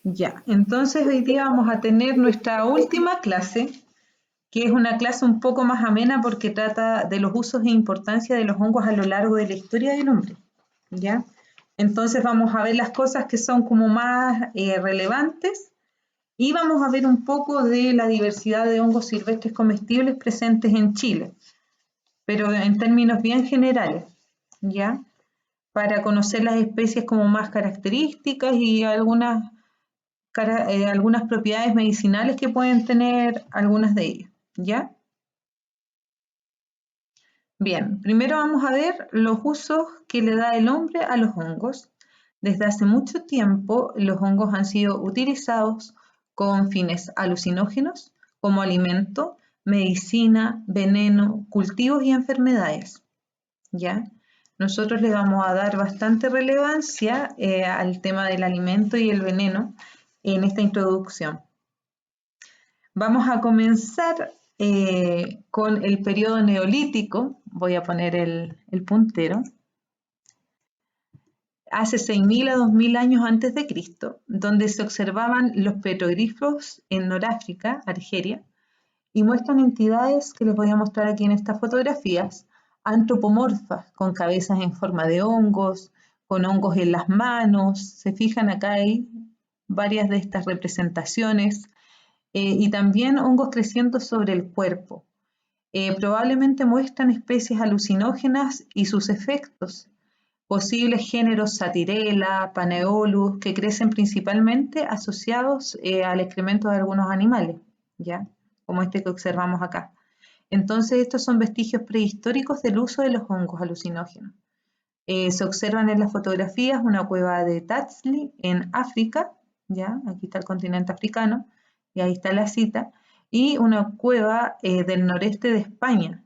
Ya, entonces hoy día vamos a tener nuestra última clase, que es una clase un poco más amena porque trata de los usos e importancia de los hongos a lo largo de la historia del hombre, ¿ya? Entonces vamos a ver las cosas que son como más relevantes y vamos a ver un poco de la diversidad de hongos silvestres comestibles presentes en Chile, pero en términos bien generales, ¿ya? Para conocer las especies como más características y algunas propiedades medicinales que pueden tener algunas de ellas, ¿ya? Bien, primero vamos a ver los usos que le da el hombre a los hongos. Desde hace mucho tiempo los hongos han sido utilizados con fines alucinógenos, como alimento, medicina, veneno, cultivos y enfermedades, ¿ya? Nosotros le vamos a dar bastante relevancia al tema del alimento y el veneno en esta introducción. Vamos a comenzar con el periodo neolítico. Voy a poner el puntero. Hace 6.000 a 2.000 años antes de Cristo, donde se observaban los petroglifos en Noráfrica, Argelia, y muestran entidades que les voy a mostrar aquí en estas fotografías, antropomorfas, con cabezas en forma de hongos, con hongos en las manos. Se fijan acá hay varias de estas representaciones. Y también hongos creciendo sobre el cuerpo. Probablemente muestran especies alucinógenas y sus efectos, posibles géneros Satirella, Paneolus, que crecen principalmente asociados al excremento de algunos animales, ¿ya? Como este que observamos acá. Entonces, estos son vestigios prehistóricos del uso de los hongos alucinógenos. Se observan en las fotografías una cueva de Taxli en África, ¿ya? Aquí está el continente africano, y ahí está la cita, y una cueva del noreste de España,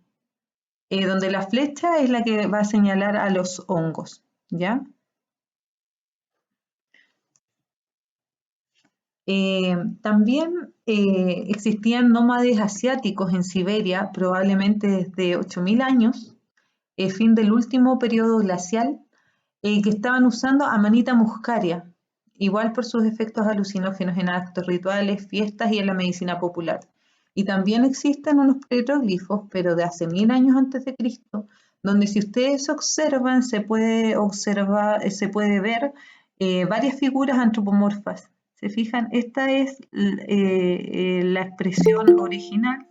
donde la flecha es la que va a señalar a los hongos, ¿ya? También existían nómades asiáticos en Siberia, probablemente desde 8.000 años, fin del último periodo glacial, que estaban usando Amanita muscaria, igual por sus efectos alucinógenos en actos rituales, fiestas y en la medicina popular. Y también existen unos petroglifos, pero de hace 1.000 años antes de Cristo, donde si ustedes observan, se puede ver varias figuras antropomorfas. ¿Se fijan? Esta es la expresión original,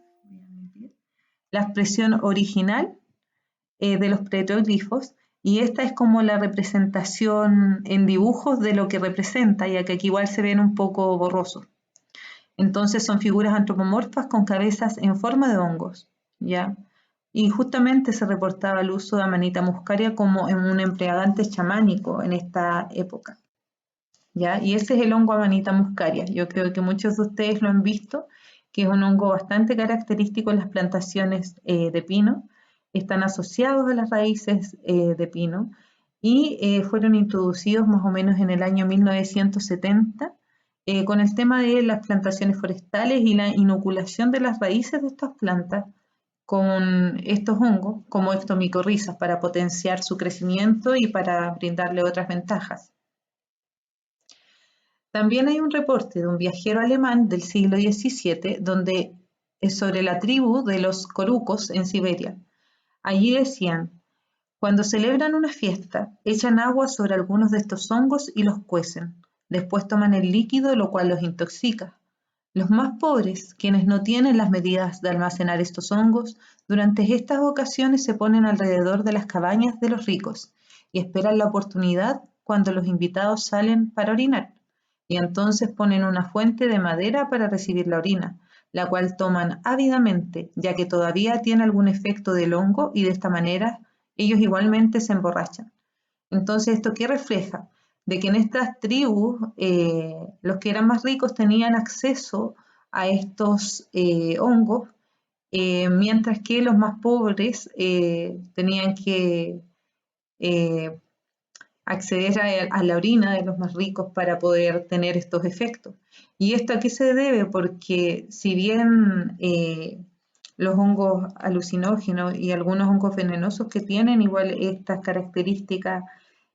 de los petroglifos, y esta es como la representación en dibujos de lo que representa, ya que aquí igual se ven un poco borrosos. Entonces son figuras antropomorfas con cabezas en forma de hongos, ¿ya? Y justamente se reportaba el uso de Amanita muscaria como en un empleadante chamánico en esta época, ¿ya? Y ese es el hongo Amanita muscaria. Yo creo que muchos de ustedes lo han visto, que es un hongo bastante característico en las plantaciones de pino. Están asociados a las raíces de pino y fueron introducidos más o menos en el año 1970 con el tema de las plantaciones forestales y la inoculación de las raíces de estas plantas con estos hongos como ectomicorrizas para potenciar su crecimiento y para brindarle otras ventajas. También hay un reporte de un viajero alemán del siglo XVII donde es sobre la tribu de los corucos en Siberia. Allí decían: cuando celebran una fiesta, echan agua sobre algunos de estos hongos y los cuecen. Después toman el líquido, lo cual los intoxica. Los más pobres, quienes no tienen las medidas de almacenar estos hongos, durante estas ocasiones se ponen alrededor de las cabañas de los ricos y esperan la oportunidad cuando los invitados salen para orinar. Y entonces ponen una fuente de madera para recibir la orina, la cual toman ávidamente, ya que todavía tiene algún efecto del hongo y de esta manera ellos igualmente se emborrachan. Entonces, ¿esto qué refleja? De que en estas tribus los que eran más ricos tenían acceso a estos hongos, mientras que los más pobres tenían que eh, acceder a la orina de los más ricos para poder tener estos efectos. ¿Y esto a qué se debe? Porque si bien los hongos alucinógenos y algunos hongos venenosos que tienen igual estas características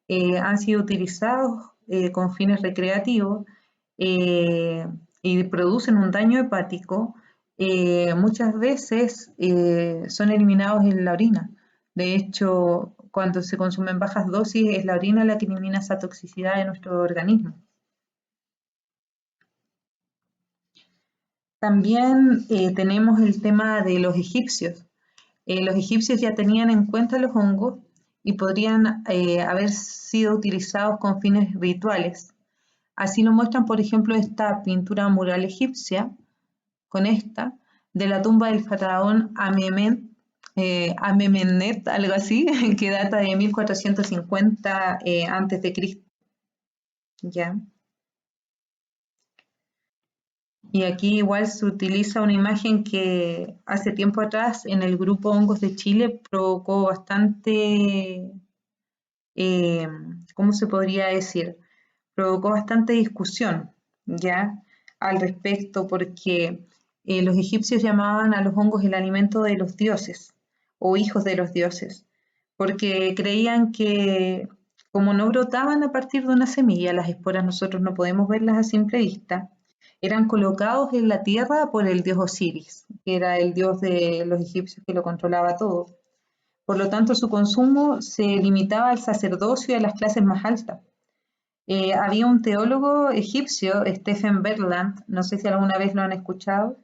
han sido utilizados con fines recreativos, y producen un daño hepático, muchas veces son eliminados en la orina. De hecho, cuando se consumen bajas dosis, es la orina la que elimina esa toxicidad de nuestro organismo. También tenemos el tema de los egipcios. Los egipcios ya tenían en cuenta los hongos y podrían haber sido utilizados con fines rituales. Así lo muestran, por ejemplo, esta pintura mural egipcia, con esta, de la tumba del faraón Amenemhet, algo así, que data de 1450 a.C. ¿Ya? Y aquí igual se utiliza una imagen que hace tiempo atrás en el grupo Hongos de Chile provocó bastante, eh, ¿cómo se podría decir? Provocó bastante discusión, ¿ya? Al respecto, porque los egipcios llamaban a los hongos el alimento de los dioses o hijos de los dioses, porque creían que como no brotaban a partir de una semilla, las esporas nosotros no podemos verlas a simple vista, eran colocados en la tierra por el dios Osiris, que era el dios de los egipcios que lo controlaba todo. Por lo tanto, su consumo se limitaba al sacerdocio y a las clases más altas. Había un teólogo egipcio, Stephen Berland, no sé si alguna vez lo han escuchado,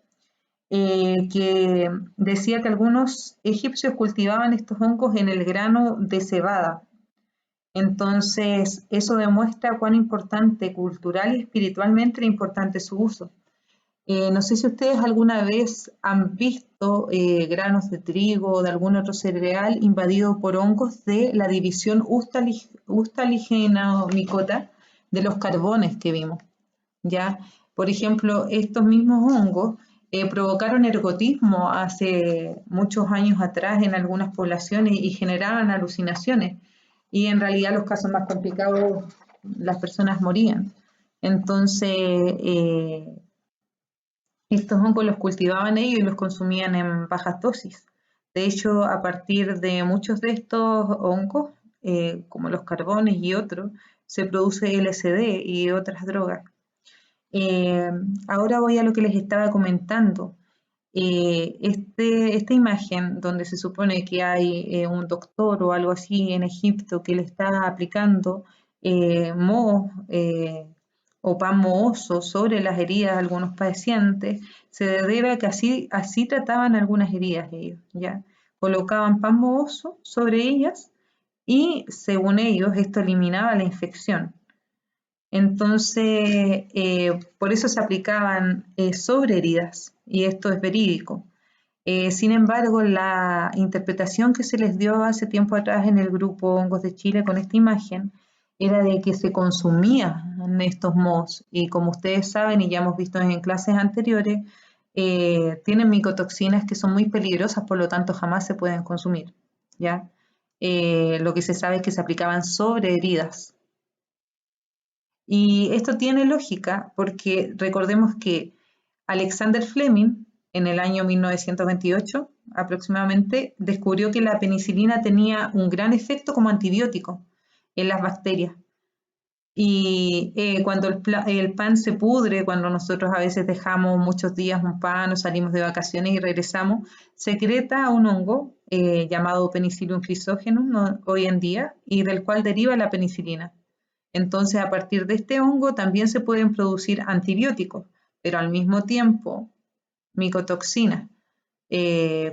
que decía que algunos egipcios cultivaban estos hongos en el grano de cebada. Entonces, eso demuestra cuán importante cultural y espiritualmente era importante su uso. No sé si ustedes alguna vez han visto granos de trigo o de algún otro cereal invadido por hongos de la división Ustaligena-micota de los carbones que vimos. ¿Ya? Por ejemplo, estos mismos hongos provocaron ergotismo hace muchos años atrás en algunas poblaciones y generaban alucinaciones. Y en realidad los casos más complicados, las personas morían. Entonces, estos hongos los cultivaban ellos y los consumían en bajas dosis. De hecho, a partir de muchos de estos hongos, como los carbones y otros, se produce LSD y otras drogas. Ahora voy a lo que les estaba comentando. Esta imagen donde se supone que hay un doctor o algo así en Egipto que le está aplicando moho o pan mohoso sobre las heridas de algunos pacientes, se debe a que así trataban algunas heridas ellos, ¿ya? Colocaban pan mohoso sobre ellas y, según ellos, esto eliminaba la infección. Entonces, por eso se aplicaban sobre heridas, y esto es verídico. Sin embargo, la interpretación que se les dio hace tiempo atrás en el grupo Hongos de Chile con esta imagen era de que se consumían estos mohos, y como ustedes saben y ya hemos visto en clases anteriores, tienen micotoxinas que son muy peligrosas, por lo tanto jamás se pueden consumir, ¿ya? Lo que se sabe es que se aplicaban sobre heridas. Y esto tiene lógica porque recordemos que Alexander Fleming, en el año 1928 aproximadamente, descubrió que la penicilina tenía un gran efecto como antibiótico en las bacterias. Y cuando el pan se pudre, cuando nosotros a veces dejamos muchos días un pan o salimos de vacaciones y regresamos, secreta un hongo llamado Penicillium chrysogenum hoy en día y del cual deriva la penicilina. Entonces, a partir de este hongo también se pueden producir antibióticos, pero al mismo tiempo micotoxinas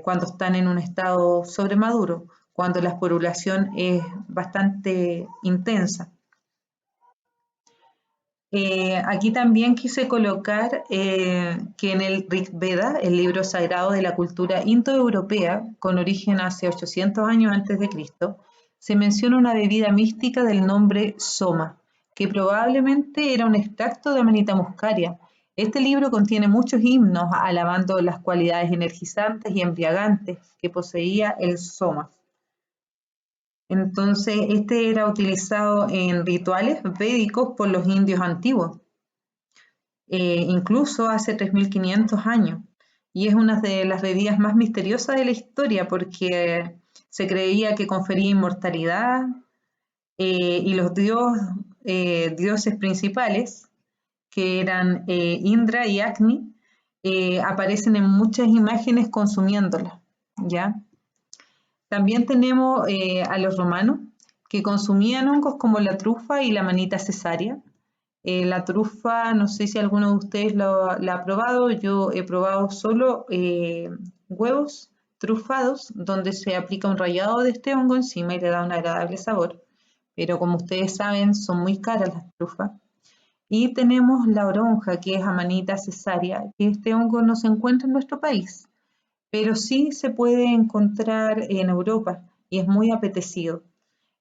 cuando están en un estado sobremaduro, cuando la esporulación es bastante intensa. Aquí también quise colocar que en el Rig Veda, el libro sagrado de la cultura indoeuropea, con origen hace 800 años antes de Cristo, se menciona una bebida mística del nombre Soma, que probablemente era un extracto de Amanita muscaria. Este libro contiene muchos himnos alabando las cualidades energizantes y embriagantes que poseía el Soma. Entonces, este era utilizado en rituales védicos por los indios antiguos, incluso hace 3500 años. Y es una de las bebidas más misteriosas de la historia porque se creía que confería inmortalidad y los dioses principales, que eran Indra y Agni, aparecen en muchas imágenes consumiéndola, ¿ya? También tenemos a los romanos, que consumían hongos como la trufa y la manita cesárea. La trufa, no sé si alguno de ustedes la ha probado, yo he probado solo huevos trufados, donde se aplica un rallado de este hongo encima y le da un agradable sabor. Pero como ustedes saben, son muy caras las trufas. Y tenemos la oronja, que es Amanita cesárea, que este hongo no se encuentra en nuestro país, pero sí se puede encontrar en Europa y es muy apetecido.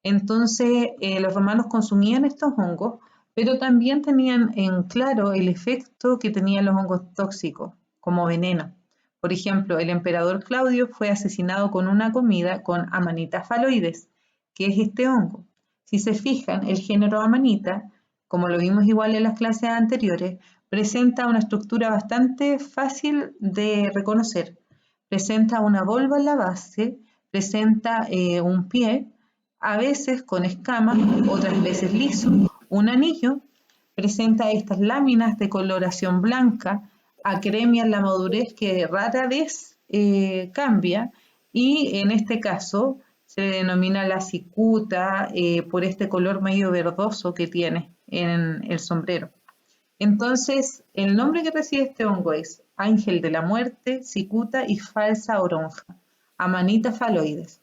Entonces, los romanos consumían estos hongos, pero también tenían en claro el efecto que tenían los hongos tóxicos, como veneno. Por ejemplo, el emperador Claudio fue asesinado con una comida con Amanita phalloides, que es este hongo. Si se fijan, el género Amanita, como lo vimos igual en las clases anteriores, presenta una estructura bastante fácil de reconocer. Presenta una volva en la base, presenta un pie, a veces con escamas, otras veces liso, un anillo, presenta estas láminas de coloración blanca, acremia en la madurez que rara vez cambia, y en este caso se denomina la cicuta por este color medio verdoso que tiene en el sombrero. Entonces, el nombre que recibe este hongo es ángel de la muerte, cicuta y falsa oronja, Amanita phalloides.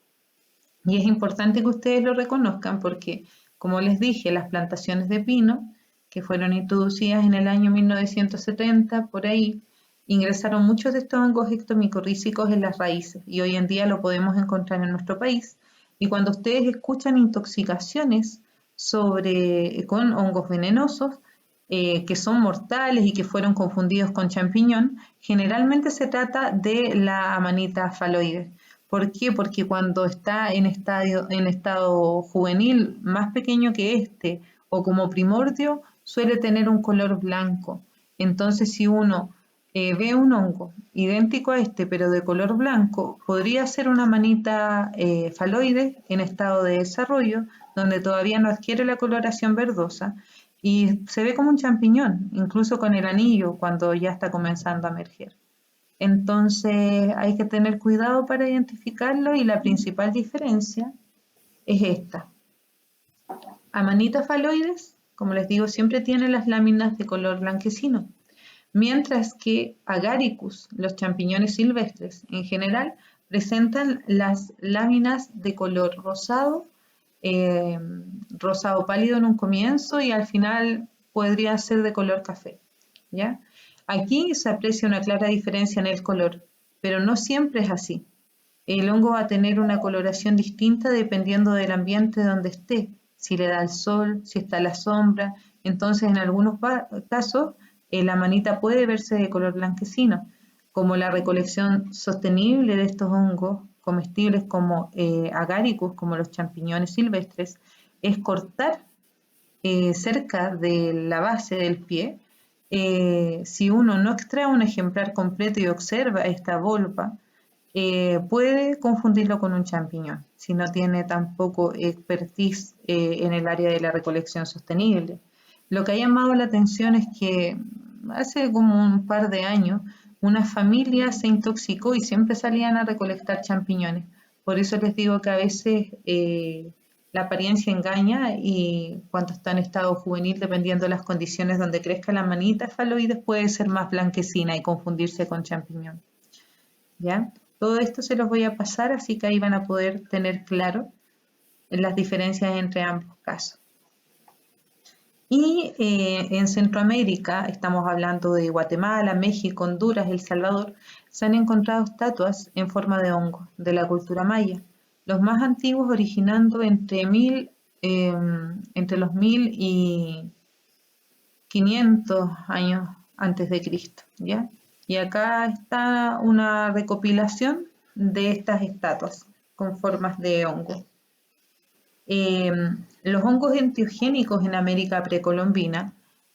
Y es importante que ustedes lo reconozcan porque, como les dije, las plantaciones de pino, que fueron introducidas en el año 1970, por ahí, ingresaron muchos de estos hongos ectomicorrícicos en las raíces y hoy en día lo podemos encontrar en nuestro país. Y cuando ustedes escuchan intoxicaciones con hongos venenosos, que son mortales y que fueron confundidos con champiñón, generalmente se trata de la Amanita phalloides. ¿Por qué? Porque cuando está en estado juvenil más pequeño que este o como primordio, suele tener un color blanco. Entonces, si uno ve un hongo idéntico a este, pero de color blanco, podría ser una Amanita phalloides en estado de desarrollo, donde todavía no adquiere la coloración verdosa, y se ve como un champiñón, incluso con el anillo, cuando ya está comenzando a emerger. Entonces hay que tener cuidado para identificarlo y la principal diferencia es esta. Amanita phalloides, como les digo, siempre tiene las láminas de color blanquecino, mientras que Agaricus, los champiñones silvestres en general, presentan las láminas de color rosado, rosado pálido en un comienzo y al final podría ser de color café, ¿ya? Aquí se aprecia una clara diferencia en el color, pero no siempre es así. El hongo va a tener una coloración distinta dependiendo del ambiente donde esté, si le da el sol, si está a la sombra. Entonces, en algunos casos, la manita puede verse de color blanquecino, como la recolección sostenible de estos hongos comestibles como Agaricus, como los champiñones silvestres, es cortar cerca de la base del pie. Si uno no extrae un ejemplar completo y observa esta volva, puede confundirlo con un champiñón, si no tiene tampoco expertise en el área de la recolección sostenible. Lo que ha llamado la atención es que hace como un par de años una familia se intoxicó y siempre salían a recolectar champiñones. Por eso les digo que a veces la apariencia engaña y cuando está en estado juvenil, dependiendo de las condiciones donde crezca la manita phalloides, puede ser más blanquecina y confundirse con champiñón. ¿Ya? Todo esto se los voy a pasar, así que ahí van a poder tener claro las diferencias entre ambos casos. Y en Centroamérica, estamos hablando de Guatemala, México, Honduras, El Salvador, se han encontrado estatuas en forma de hongo de la cultura maya, los más antiguos originando entre los 1000 y 500 años antes de Cristo, ¿ya? Y acá está una recopilación de estas estatuas con formas de hongo. Los hongos enteogénicos en América precolombina,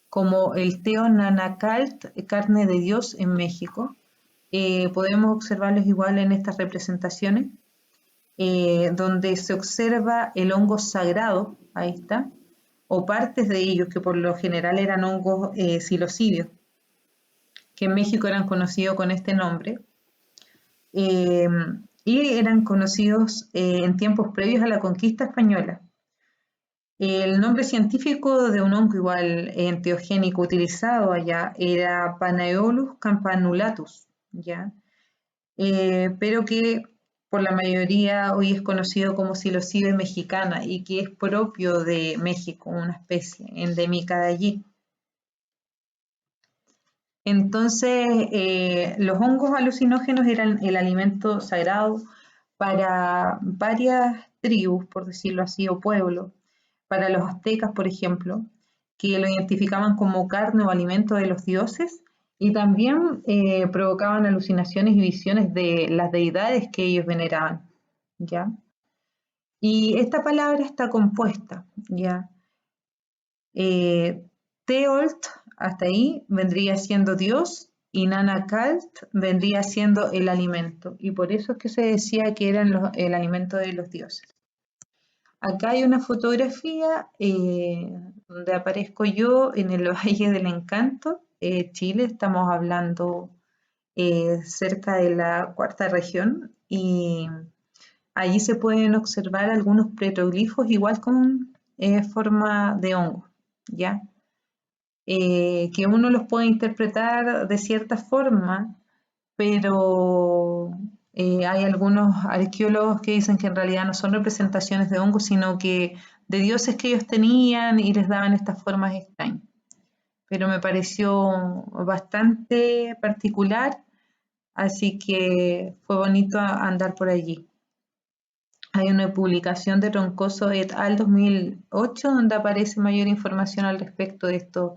como el Teonanacalt, carne de Dios en México, podemos observarlos igual en estas representaciones, donde se observa el hongo sagrado, ahí está, o partes de ellos, que por lo general eran hongos psilocibios, que en México eran conocidos con este nombre, y eran conocidos en tiempos previos a la conquista española. El nombre científico de un hongo igual enteogénico utilizado allá era Panaeolus campanulatus, ¿ya? Pero que por la mayoría hoy es conocido como Psilocybe mexicana y que es propio de México, una especie endémica de allí. Entonces, los hongos alucinógenos eran el alimento sagrado para varias tribus, por decirlo así, o pueblos. Para los aztecas, por ejemplo, que lo identificaban como carne o alimento de los dioses, y también provocaban alucinaciones y visiones de las deidades que ellos veneraban, ¿ya? Y esta palabra está compuesta, ¿ya? Teolt, hasta ahí, vendría siendo Dios, y Nanakalt vendría siendo el alimento, y por eso es que se decía que eran el alimento de los dioses. Acá hay una fotografía donde aparezco yo en el Valle del Encanto, Chile, estamos hablando cerca de la cuarta región, y allí se pueden observar algunos petroglifos igual con forma de hongo, ¿ya? Que uno los puede interpretar de cierta forma, pero hay algunos arqueólogos que dicen que en realidad no son representaciones de hongos, sino que de dioses que ellos tenían y les daban estas formas extrañas. Pero me pareció bastante particular, así que fue bonito andar por allí. Hay una publicación de Troncoso et al. 2008 donde aparece mayor información al respecto de estos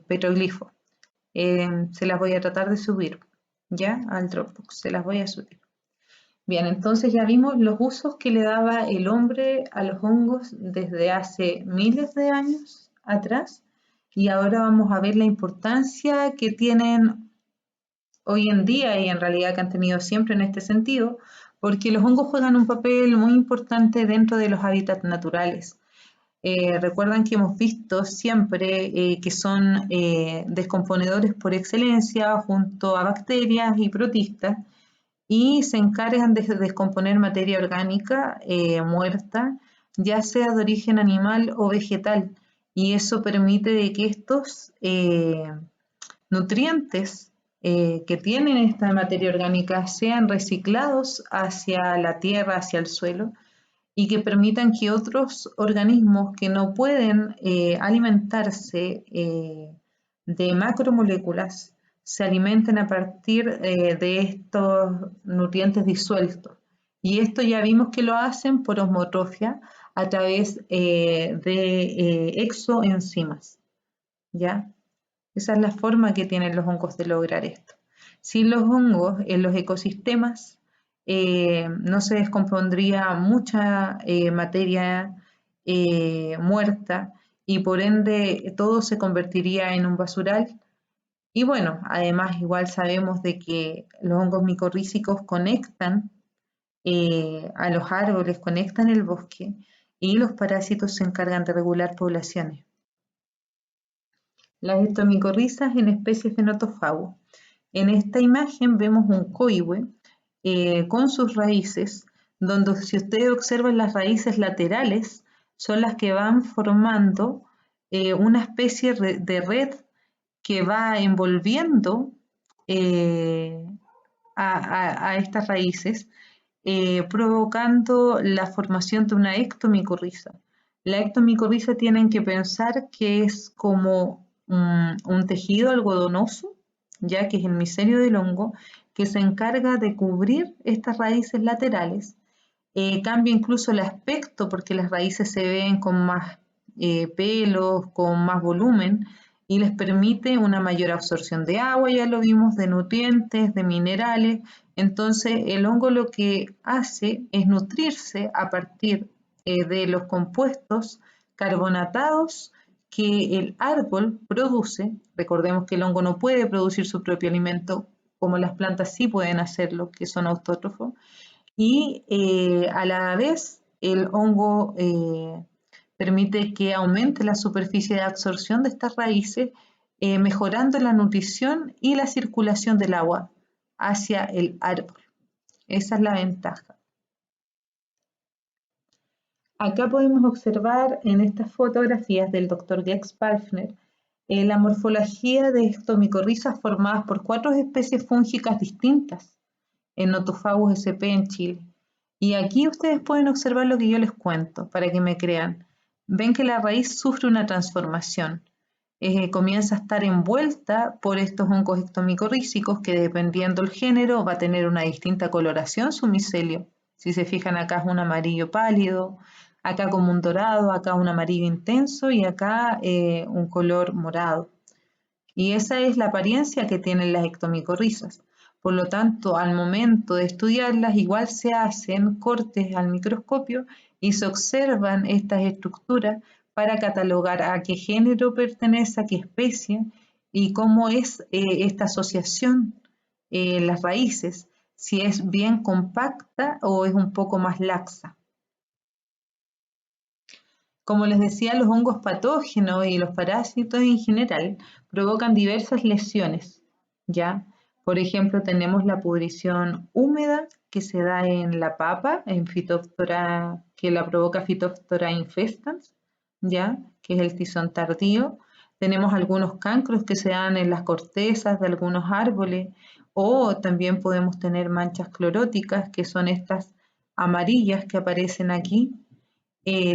petroglifos. Se las voy a tratar de subir, ¿ya? Al Dropbox, se las voy a subir. Bien, entonces ya vimos los usos que le daba el hombre a los hongos desde hace miles de años atrás, y ahora vamos a ver la importancia que tienen hoy en día y en realidad que han tenido siempre en este sentido, porque los hongos juegan un papel muy importante dentro de los hábitats naturales. Recuerdan que hemos visto siempre que son descomponedores por excelencia junto a bacterias y protistas, y se encargan de descomponer materia orgánica muerta, ya sea de origen animal o vegetal, y eso permite de que estos nutrientes que tienen esta materia orgánica sean reciclados hacia la tierra, hacia el suelo, y que permitan que otros organismos que no pueden alimentarse de macromoléculas se alimenten a partir de estos nutrientes disueltos. Y esto ya vimos que lo hacen por osmotrofia a través de exoenzimas, ¿ya? Esa es la forma que tienen los hongos de lograr esto. Sin los hongos en los ecosistemas no se descompondría mucha materia muerta, y por ende todo se convertiría en un basural. Y bueno, además igual sabemos de que los hongos micorrízicos conectan a los árboles, conectan el bosque, y los parásitos se encargan de regular poblaciones. Las ectomicorrizas en especies de notofago. En esta imagen vemos un coihue con sus raíces, donde si ustedes observan las raíces laterales son las que van formando una especie de red que va envolviendo a estas raíces, provocando la formación de una ectomicorriza. La ectomicorriza tienen que pensar que es como un tejido algodonoso, ya que es el micelio del hongo, que se encarga de cubrir estas raíces laterales. Cambia incluso el aspecto porque las raíces se ven con más pelos, con más volumen, y les permite una mayor absorción de agua, ya lo vimos, de nutrientes, de minerales. Entonces el hongo lo que hace es nutrirse a partir de los compuestos carbonatados que el árbol produce. Recordemos que el hongo no puede producir su propio alimento, como las plantas sí pueden hacerlo, que son autótrofos, y a la vez el hongo permite que aumente la superficie de absorción de estas raíces, mejorando la nutrición y la circulación del agua hacia el árbol. Esa es la ventaja. Acá podemos observar en estas fotografías del Dr. Gex Pfeiffer la morfología de estos micorrizas formadas por 4 especies fúngicas distintas en Nothofagus sp en Chile. Y aquí ustedes pueden observar lo que yo les cuento para que me crean. Ven que la raíz sufre una transformación. Comienza a estar envuelta por estos hongos ectomicorrízicos que, dependiendo del género, va a tener una distinta coloración su micelio. Si se fijan, acá es un amarillo pálido, acá como un dorado, acá un amarillo intenso y acá un color morado. Y esa es la apariencia que tienen las ectomicorrizas. Por lo tanto, al momento de estudiarlas, igual se hacen cortes al microscopio y se observan estas estructuras para catalogar a qué género pertenece, a qué especie y cómo es esta asociación en las raíces, si es bien compacta o es un poco más laxa. Como les decía, los hongos patógenos y los parásitos en general provocan diversas lesiones, ¿ya? Por ejemplo, tenemos la pudrición húmeda que se da en la papa, en Phytophthora, que la provoca Phytophthora infestans, ¿ya? Que es el tizón tardío. Tenemos algunos cancros que se dan en las cortezas de algunos árboles, o también podemos tener manchas cloróticas, que son estas amarillas que aparecen aquí.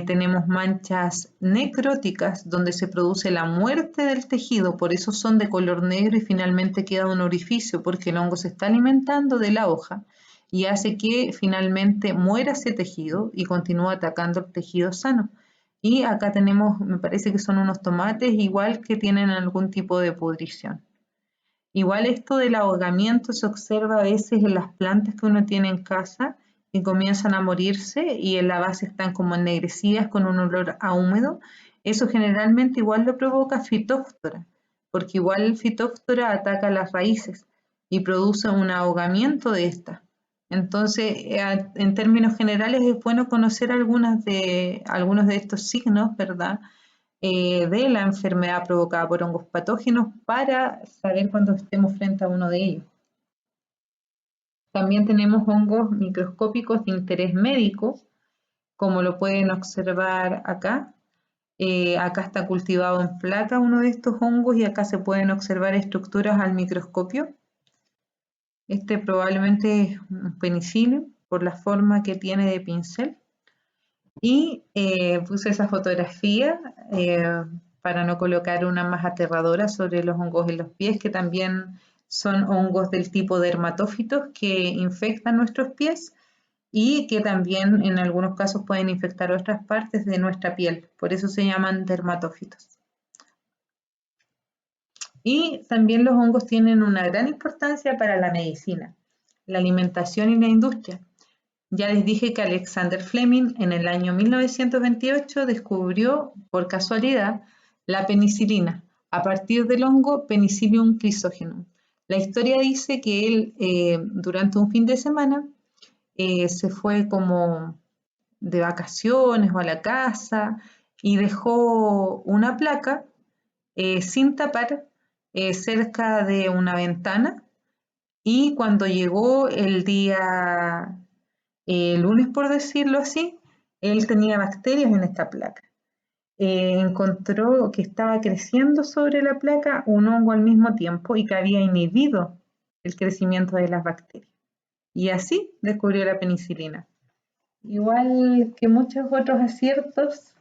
Tenemos manchas necróticas donde se produce la muerte del tejido, por eso son de color negro y finalmente queda un orificio porque el hongo se está alimentando de la hoja y hace que finalmente muera ese tejido y continúa atacando el tejido sano. Y acá tenemos, me parece que son unos tomates igual que tienen algún tipo de pudrición. Igual esto del ahogamiento se observa a veces en las plantas que uno tiene en casa y comienzan a morirse y en la base están como ennegrecidas con un olor a húmedo. Eso generalmente igual lo provoca Phytophthora, porque igual el Phytophthora ataca las raíces y produce un ahogamiento de estas. Entonces, en términos generales es bueno conocer algunos de estos signos, ¿verdad? De la enfermedad provocada por hongos patógenos para saber cuando estemos frente a uno de ellos. También tenemos hongos microscópicos de interés médico, como lo pueden observar acá. Acá está cultivado en placa uno de estos hongos y acá se pueden observar estructuras al microscopio. Este probablemente es un penicillium por la forma que tiene de pincel. Y puse esa fotografía para no colocar una más aterradora sobre los hongos en los pies, que también son hongos del tipo dermatófitos que infectan nuestros pies y que también en algunos casos pueden infectar otras partes de nuestra piel. Por eso se llaman dermatófitos. Y también los hongos tienen una gran importancia para la medicina, la alimentación y la industria. Ya les dije que Alexander Fleming en el año 1928 descubrió por casualidad la penicilina a partir del hongo Penicillium chrysogenum. La historia dice que él durante un fin de semana se fue como de vacaciones o a la casa y dejó una placa sin tapar cerca de una ventana y cuando llegó el día lunes, por decirlo así, él tenía bacterias en esta placa. Encontró que estaba creciendo sobre la placa un hongo al mismo tiempo y que había inhibido el crecimiento de las bacterias. Y así descubrió la penicilina. Igual que muchos otros aciertos,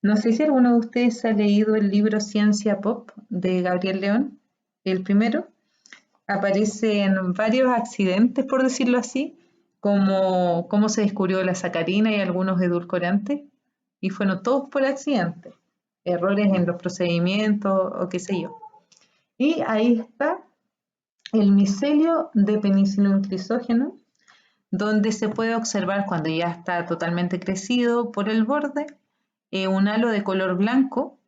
no sé si alguno de ustedes ha leído el libro Ciencia Pop de Gabriel León, el primero. Aparecen varios accidentes, por decirlo así, como cómo se descubrió la sacarina y algunos edulcorantes, y fueron todos por accidente, errores en los procedimientos o qué sé yo. Y ahí está el micelio de Penicillium chrysogenum, donde se puede observar cuando ya está totalmente crecido por el borde, un halo de color blanco,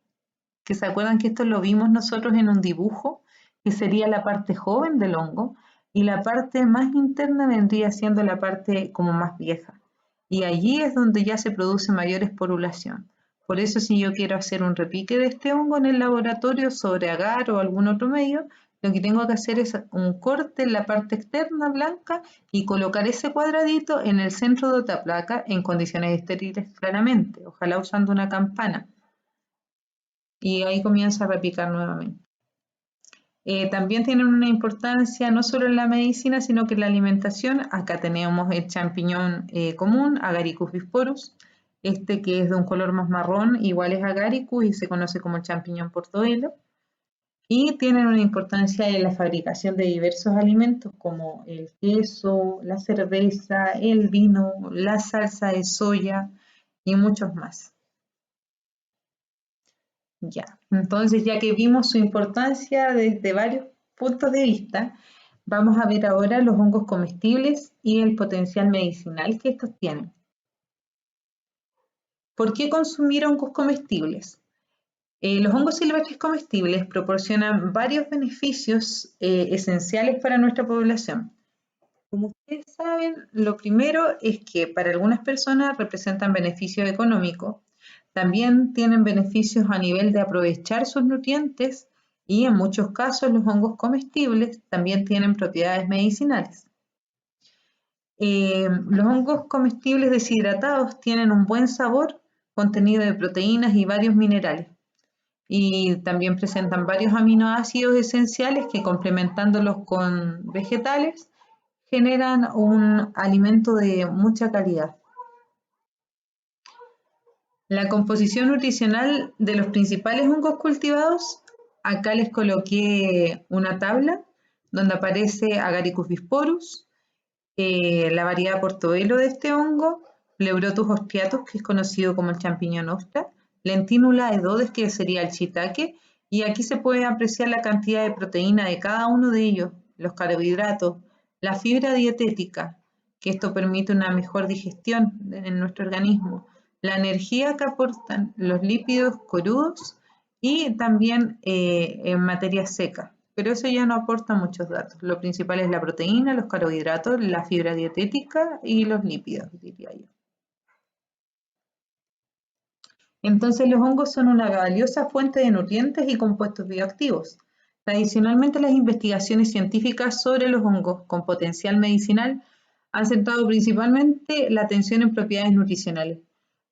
que se acuerdan que esto lo vimos nosotros en un dibujo, que sería la parte joven del hongo, y la parte más interna vendría siendo la parte como más vieja. Y allí es donde ya se produce mayor esporulación. Por eso, si yo quiero hacer un repique de este hongo en el laboratorio sobre agar o algún otro medio, lo que tengo que hacer es un corte en la parte externa blanca y colocar ese cuadradito en el centro de otra placa en condiciones estériles claramente, ojalá usando una campana. Y ahí comienza a repicar nuevamente. También tienen una importancia no solo en la medicina, sino que en la alimentación. Acá tenemos el champiñón común, Agaricus bisporus, este que es de un color más marrón, igual es Agaricus y se conoce como el champiñón portobelo. Y tienen una importancia en la fabricación de diversos alimentos como el queso, la cerveza, el vino, la salsa de soya y muchos más. Ya, entonces ya que vimos su importancia desde varios puntos de vista, vamos a ver ahora los hongos comestibles y el potencial medicinal que estos tienen. ¿Por qué consumir hongos comestibles? Los hongos silvestres comestibles proporcionan varios beneficios esenciales para nuestra población. Como ustedes saben, lo primero es que para algunas personas representan beneficio económico, también tienen beneficios a nivel de aprovechar sus nutrientes y en muchos casos los hongos comestibles también tienen propiedades medicinales. Los hongos comestibles deshidratados tienen un buen sabor, contenido de proteínas y varios minerales. Y también presentan varios aminoácidos esenciales que complementándolos con vegetales generan un alimento de mucha calidad. La composición nutricional de los principales hongos cultivados, acá les coloqué una tabla donde aparece Agaricus bisporus, la variedad portobelo de este hongo, Pleurotus ostiatus, que es conocido como el champiñón ostra, Lentinula edodes, que sería el shiitake, y aquí se puede apreciar la cantidad de proteína de cada uno de ellos, los carbohidratos, la fibra dietética, que esto permite una mejor digestión en nuestro organismo, la energía que aportan los lípidos crudos y también en materia seca. Pero eso ya no aporta muchos datos. Lo principal es la proteína, los carbohidratos, la fibra dietética y los lípidos, diría yo. Entonces los hongos son una valiosa fuente de nutrientes y compuestos bioactivos. Tradicionalmente las investigaciones científicas sobre los hongos con potencial medicinal han centrado principalmente la atención en propiedades nutricionales,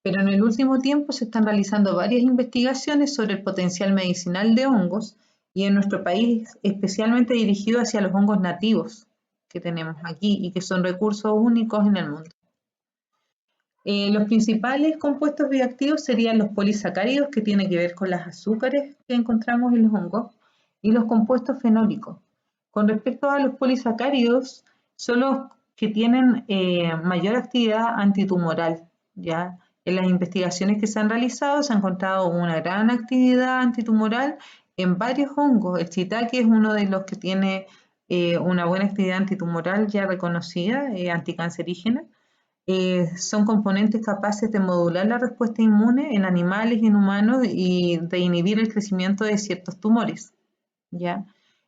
pero en el último tiempo se están realizando varias investigaciones sobre el potencial medicinal de hongos y en nuestro país especialmente dirigido hacia los hongos nativos que tenemos aquí y que son recursos únicos en el mundo. Los principales compuestos bioactivos serían los polisacáridos, que tienen que ver con los azúcares que encontramos en los hongos, y los compuestos fenólicos. Con respecto a los polisacáridos, son los que tienen mayor actividad antitumoral, ¿ya? En las investigaciones que se han realizado se ha encontrado una gran actividad antitumoral en varios hongos. El shiitake es uno de los que tiene una buena actividad antitumoral ya reconocida, anticancerígena. Son componentes capaces de modular la respuesta inmune en animales y en humanos y de inhibir el crecimiento de ciertos tumores, ¿ya?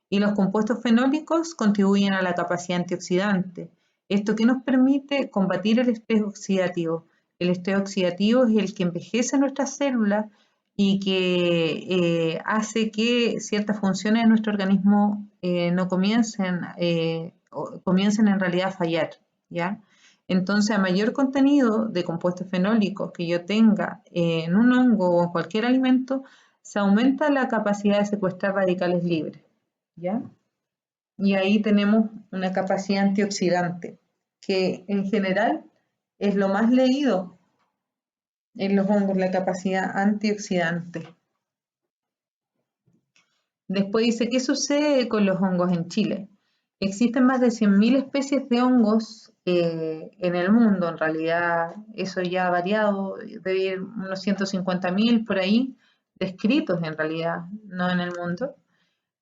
Y los compuestos fenólicos contribuyen a la capacidad antioxidante. Esto que nos permite combatir el estrés oxidativo. El estrés oxidativo es el que envejece nuestras células y que hace que ciertas funciones de nuestro organismo no comiencen, comiencen en realidad a fallar, ¿ya? Entonces, a mayor contenido de compuestos fenólicos que yo tenga en un hongo o en cualquier alimento, se aumenta la capacidad de secuestrar radicales libres, ¿ya? Y ahí tenemos una capacidad antioxidante, que en general es lo más leído en los hongos, la capacidad antioxidante. Después dice, ¿qué sucede con los hongos en Chile? Existen más de 100.000 especies de hongos en el mundo, en realidad eso ya ha variado, debe ir unos 150.000 por ahí, descritos en realidad, no en el mundo.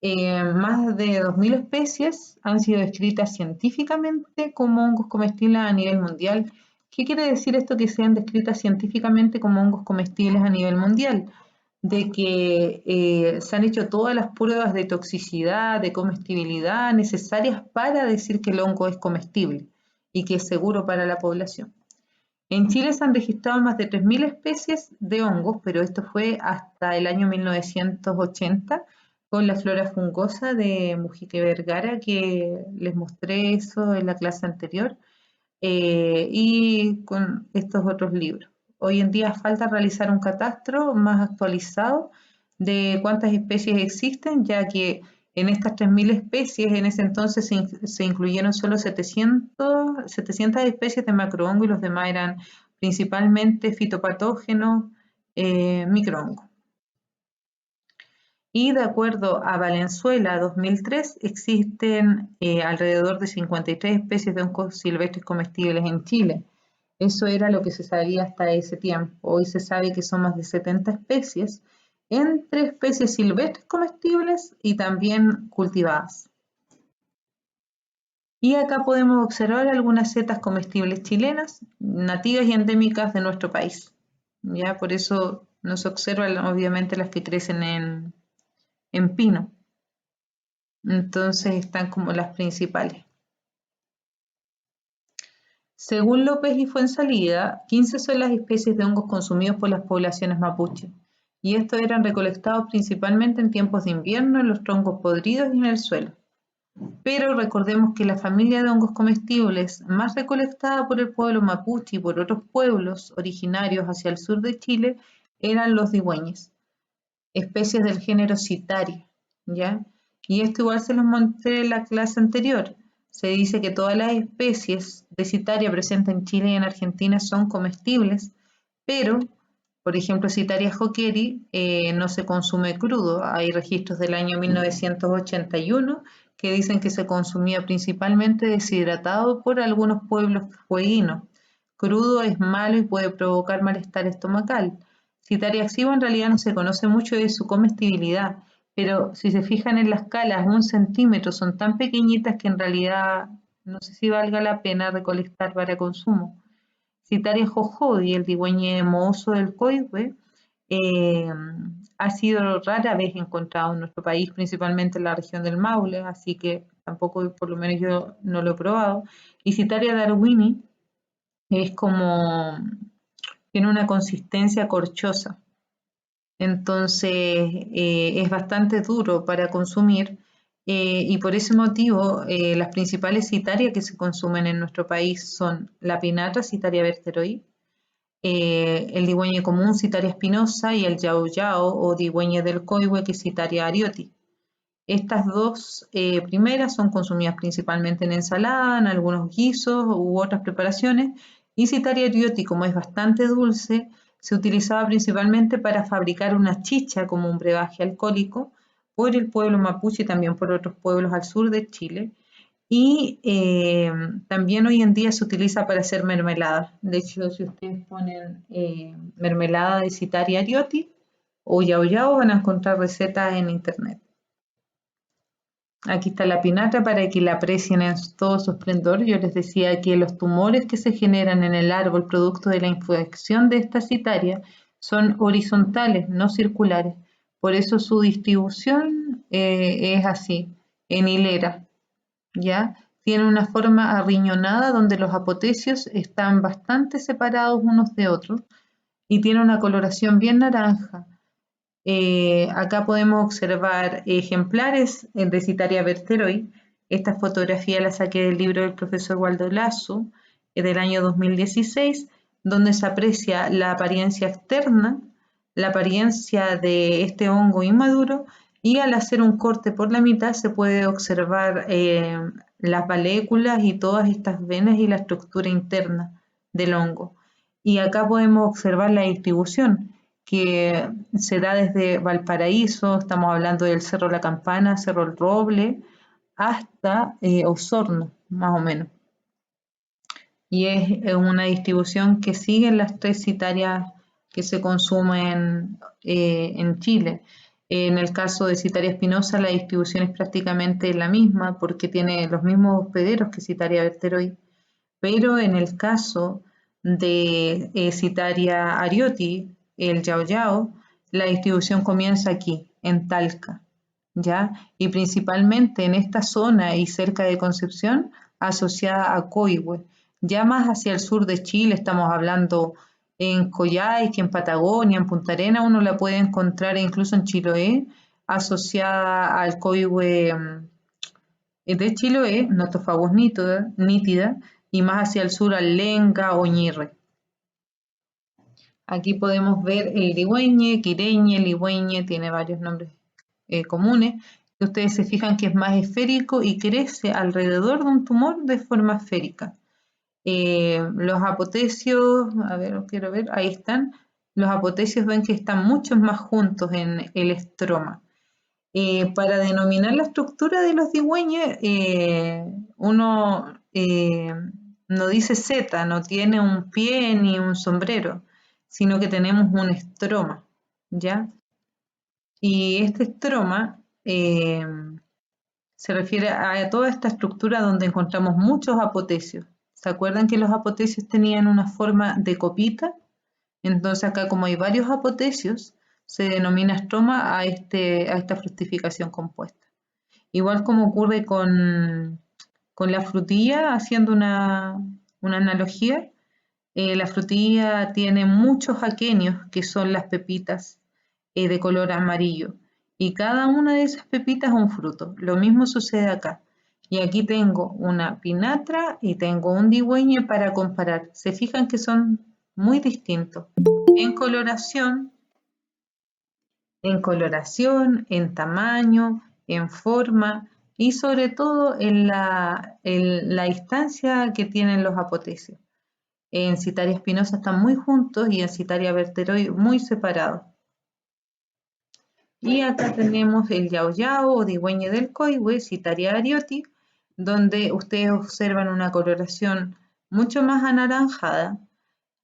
Más de 2.000 especies han sido descritas científicamente como hongos comestibles a nivel mundial. ¿Qué quiere decir esto que sean descritas científicamente como hongos comestibles a nivel mundial? De que se han hecho todas las pruebas de toxicidad, de comestibilidad necesarias para decir que el hongo es comestible y que es seguro para la población. En Chile se han registrado más de 3.000 especies de hongos, pero esto fue hasta el año 1980 con la flora fungosa de Mujica y Vergara, que les mostré eso en la clase anterior, y con estos otros libros. Hoy en día falta realizar un catastro más actualizado de cuántas especies existen, ya que en estas 3.000 especies en ese entonces se incluyeron solo 700 especies de macrohongo y los demás eran principalmente fitopatógenos, microhongos. Y de acuerdo a Valenzuela 2003, existen alrededor de 53 especies de hongos silvestres comestibles en Chile. Eso era lo que se sabía hasta ese tiempo. Hoy se sabe que son más de 70 especies, entre especies silvestres comestibles y también cultivadas. Y acá podemos observar algunas setas comestibles chilenas, nativas y endémicas de nuestro país. Ya por eso no se observan obviamente las que crecen en pino. Entonces están como las principales. Según López y Fuenzalida, 15 son las especies de hongos consumidos por las poblaciones mapuche, y estos eran recolectados principalmente en tiempos de invierno en los troncos podridos y en el suelo. Pero recordemos que la familia de hongos comestibles más recolectada por el pueblo mapuche y por otros pueblos originarios hacia el sur de Chile eran los digüeñes, especies del género Citaria, ¿ya? Y esto igual se los mostré en la clase anterior. Se dice que todas las especies de Citaria presentes en Chile y en Argentina son comestibles, pero, por ejemplo, Citaria hockeri no se consume crudo. Hay registros del año 1981 que dicen que se consumía principalmente deshidratado por algunos pueblos fueguinos. Crudo es malo y puede provocar malestar estomacal. Citaria activa en realidad no se conoce mucho de su comestibilidad, pero si se fijan en las calas, 1 centímetro, son tan pequeñitas que en realidad no sé si valga la pena recolectar para consumo. Citaria jojobi, el digüeñe mohoso del coihue, eh, ha sido rara vez encontrado en nuestro país, principalmente en la región del Maule, así que tampoco, por lo menos yo no lo he probado. Y Citaria darwini es como, tiene una consistencia corchosa, entonces es bastante duro para consumir, y por ese motivo las principales citarias que se consumen en nuestro país son la pinata, Citaria berteroi, el digüeñe común, Citaria espinosa, y el yao yao o digüeñe del coihue, que es Citaria arioti. Estas dos primeras son consumidas principalmente en ensalada, en algunos guisos u otras preparaciones, y Citaria arioti, como es bastante dulce, se utilizaba principalmente para fabricar una chicha como un brebaje alcohólico por el pueblo mapuche y también por otros pueblos al sur de Chile. Y también hoy en día se utiliza para hacer mermelada. De hecho, si ustedes ponen mermelada de Citaria arioti o yao yao, van a encontrar recetas en internet. Aquí está la pinata para que la aprecien en todo su esplendor. Yo les decía que los tumores que se generan en el árbol producto de la infección de esta citaria son horizontales, no circulares. Por eso su distribución es así, en hilera, ¿ya? Tiene una forma arriñonada donde los apotecios están bastante separados unos de otros y tiene una coloración bien naranja. Acá podemos observar ejemplares de Citaria berteroi. Esta fotografía la saqué del libro del profesor Waldo Lazo del año 2016, donde se aprecia la apariencia externa, la apariencia de este hongo inmaduro, y al hacer un corte por la mitad se puede observar las valéculas y todas estas venas y la estructura interna del hongo. Y acá podemos observar la distribución, que se da desde Valparaíso, estamos hablando del Cerro La Campana, Cerro El Roble, hasta Osorno, más o menos. Y es una distribución que sigue las 3 citarias que se consumen en Chile. En el caso de Citaria espinosa, la distribución es prácticamente la misma porque tiene los mismos hospederos que Citaria berteroi, pero en el caso de Citaria arioti, el yao yao, la distribución comienza aquí, en Talca, ¿ya? Y principalmente en esta zona y cerca de Concepción, asociada a coihue. Ya más hacia el sur de Chile, estamos hablando en Coyhaique, en Patagonia, en Punta Arenas, uno la puede encontrar incluso en Chiloé, asociada al coihue de Chiloé, Nothofagus nítida, y más hacia el sur al Lenga o Ñirre. Aquí podemos ver el ligüeñe, quireñe, ligüeñe, tiene varios nombres comunes. Ustedes se fijan que es más esférico y crece alrededor de un tumor de forma esférica. Los apotecios, a ver, quiero ver, ahí están. Los apotecios ven que están muchos más juntos en el estroma. Para denominar la estructura de los digüeñes, uno no dice Z, no tiene un pie ni un sombrero, sino que tenemos un estroma, ¿ya? Y este estroma se refiere a toda esta estructura donde encontramos muchos apotecios. ¿Se acuerdan que los apotecios tenían una forma de copita? Entonces acá como hay varios apotecios, se denomina estroma a esta fructificación compuesta. Igual como ocurre con la frutilla, haciendo una analogía, la frutilla tiene muchos aquenios, que son las pepitas de color amarillo, y cada una de esas pepitas es un fruto. Lo mismo sucede acá. Y aquí tengo una pinatra y tengo un digüeñe para comparar. Se fijan que son muy distintos en coloración, en tamaño, en forma y sobre todo en la distancia que tienen los apotecios. En Citaria espinosa están muy juntos y en Citaria verteroide muy separados. Y acá tenemos el yao yao o digüeñe del coihue, Citaria arioti, donde ustedes observan una coloración mucho más anaranjada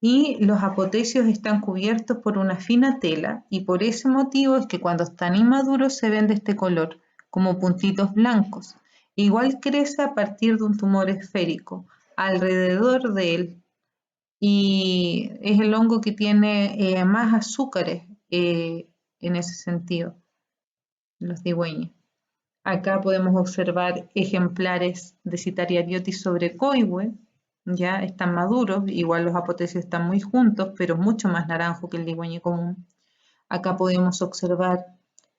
y los apotecios están cubiertos por una fina tela y por ese motivo es que cuando están inmaduros se ven de este color, como puntitos blancos. Igual crece a partir de un tumor esférico alrededor de él y es el hongo que tiene más azúcares en ese sentido, los digüeños. Acá podemos observar ejemplares de Citaria ariotis sobre coihue, ya están maduros, igual los apotecios están muy juntos, pero mucho más naranjo que el digüeñe común. Acá podemos observar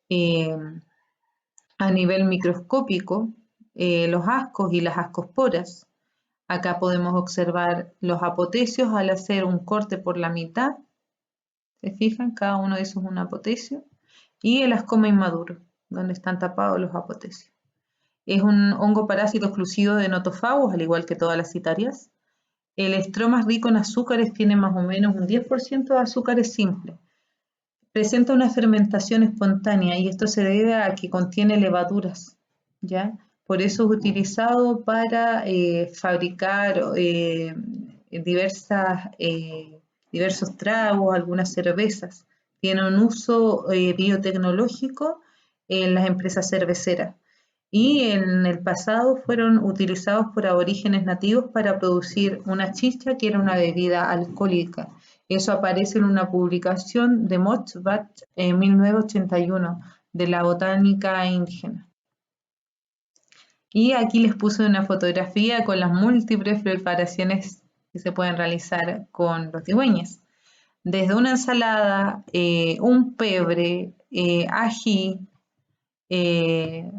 eh, a nivel microscópico los ascos y las ascosporas. Acá podemos observar los apotecios al hacer un corte por la mitad. ¿Se fijan? Cada uno de esos es un apotecio. Y el ascoma inmaduro, donde están tapados los apotecios. Es un hongo parásito exclusivo de Nothofagus, al igual que todas las citarias. El estroma es rico en azúcares, tiene más o menos un 10% de azúcares simples. Presenta una fermentación espontánea y esto se debe a que contiene levaduras, ¿ya? Por eso es utilizado para fabricar diversos tragos, algunas cervezas. Tiene un uso biotecnológico en las empresas cerveceras y en el pasado fueron utilizados por aborígenes nativos para producir una chicha que era una bebida alcohólica. Eso aparece en una publicación de Motzbach en 1981 de la botánica indígena. Y aquí les puse una fotografía con las múltiples preparaciones que se pueden realizar con los digüeñes. Desde una ensalada, un pebre, ají,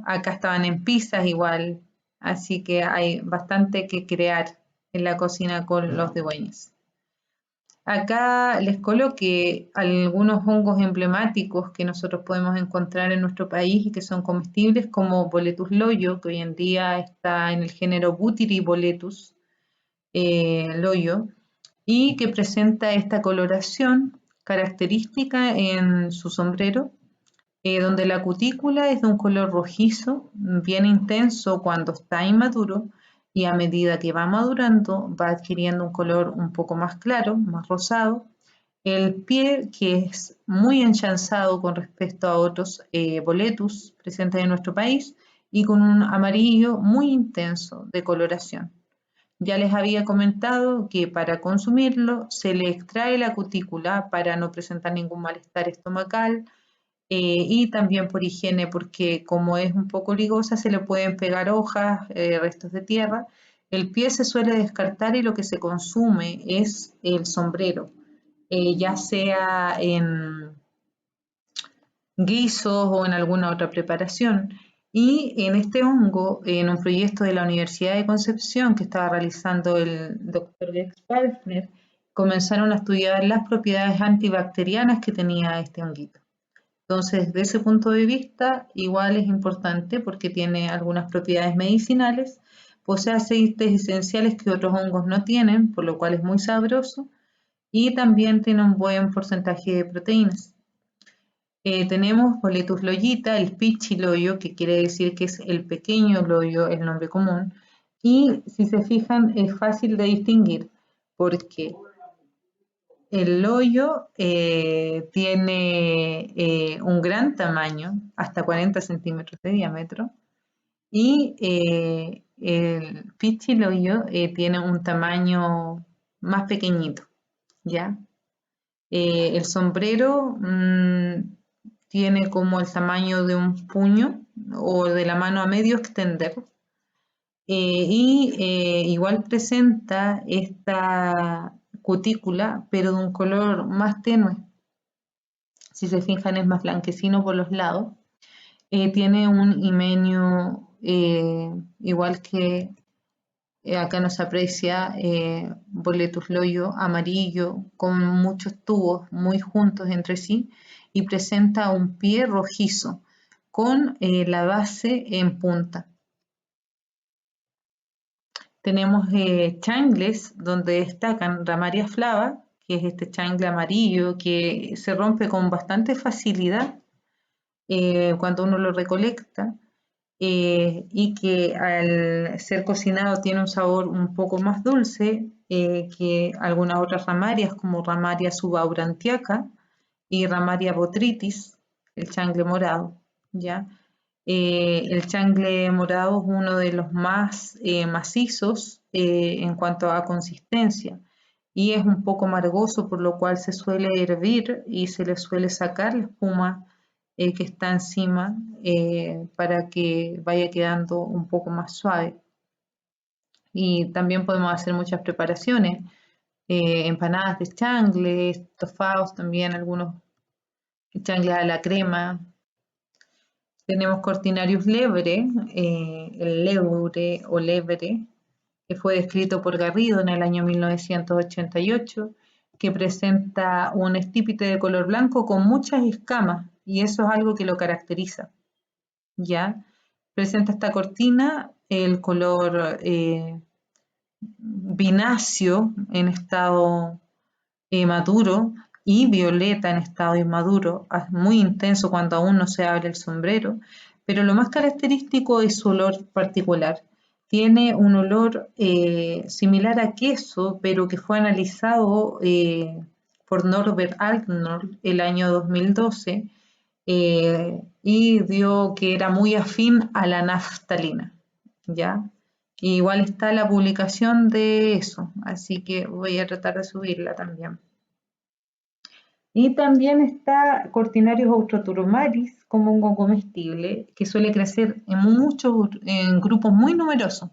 acá estaban en pizzas igual, así que hay bastante que crear en la cocina con los digüeñes. Acá les coloqué algunos hongos emblemáticos que nosotros podemos encontrar en nuestro país y que son comestibles, como Boletus loyo, que hoy en día está en el género Butyriboletus loyo, y que presenta esta coloración característica en su sombrero, donde la cutícula es de un color rojizo, bien intenso cuando está inmaduro, y a medida que va madurando va adquiriendo un color un poco más claro, más rosado. El pie, que es muy enchanzado con respecto a otros boletus presentes en nuestro país, y con un amarillo muy intenso de coloración. Ya les había comentado que para consumirlo se le extrae la cutícula para no presentar ningún malestar estomacal, y también por higiene, porque como es un poco ligosa se le pueden pegar hojas, restos de tierra, El pie se suele descartar y lo que se consume es el sombrero, ya sea en guisos o en alguna otra preparación. Y en este hongo, en un proyecto de la Universidad de Concepción que estaba realizando el doctor Gex Pfeiffer, comenzaron a estudiar las propiedades antibacterianas que tenía este honguito. Entonces, desde ese punto de vista, igual es importante porque tiene algunas propiedades medicinales, posee aceites esenciales que otros hongos no tienen, por lo cual es muy sabroso, y también tiene un buen porcentaje de proteínas. Tenemos Boletus loyita, el pichiloyo, que quiere decir que es el pequeño loyo, el nombre común, y si se fijan es fácil de distinguir porque el loyo tiene un gran tamaño, hasta 40 centímetros de diámetro, y el pichiloyo tiene un tamaño más pequeñito, ¿ya? El sombrero tiene como el tamaño de un puño o de la mano a medio extender. Igual presenta esta cutícula, pero de un color más tenue. Si se fijan es más blanquecino por los lados. Tiene un himenio igual que acá no se aprecia Boletus loyo amarillo con muchos tubos muy juntos entre sí y presenta un pie rojizo con la base en punta. Tenemos changles donde destacan Ramaria flava, que es este changle amarillo que se rompe con bastante facilidad cuando uno lo recolecta. Y que al ser cocinado tiene un sabor un poco más dulce que algunas otras ramarias como Ramaria subaurantiaca y Ramaria botrytis, el changle morado, ¿ya? El changle morado es uno de los más macizos en cuanto a consistencia y es un poco amargoso, por lo cual se suele hervir y se le suele sacar la espuma que está encima para que vaya quedando un poco más suave. Y también podemos hacer muchas preparaciones, empanadas de changle, estofados también, algunos changles a la crema. Tenemos Cortinarius lebre, el leure o lebre, que fue descrito por Garrido en el año 1988, que presenta un estípite de color blanco con muchas escamas, y eso es algo que lo caracteriza. ¿Ya? Presenta esta cortina el color vináceo en estado maduro y violeta en estado inmaduro, muy intenso cuando aún no se abre el sombrero, pero lo más característico es su olor particular. Tiene un olor similar a queso, pero que fue analizado por Norbert Altnor el año 2012 y dio que era muy afín a la naftalina, ¿ya? Y igual está la publicación de eso, así que voy a tratar de subirla también. Y también está Cortinarius austroturmaris como hongo comestible que suele crecer en grupos muy numerosos.